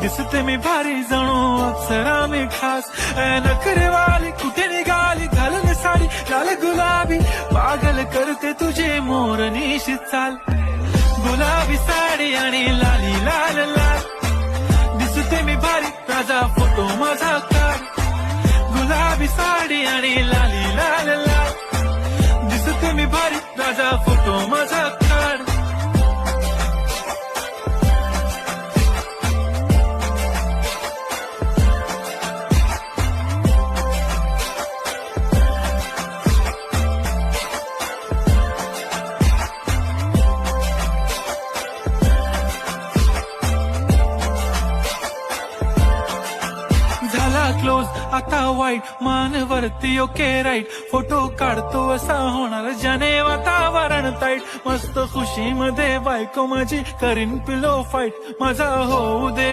दिसते मी भारी जणू अप्सरा मी खास नखरेवाली कुठे निघाली घालून साडी लाल गुलाबी पागल करते तुझे मोरनीशी चाल गुलाबी साडी आणि लाली लाल लाल दिसते मी भारी ताजा फोटो माझा काढ गुलाबी साडी आणि लाली लाल लाल दिसते मी भारी ताजा फोटो माझा काढ झाला क्लोज आता वाईट मानवरती ओके राईट फोटो काढतो असा होणार ज्याने वातावरण ताईट मस्त खुशी मध्ये बायको माझी करीन पिलो फाईट माझा होऊ दे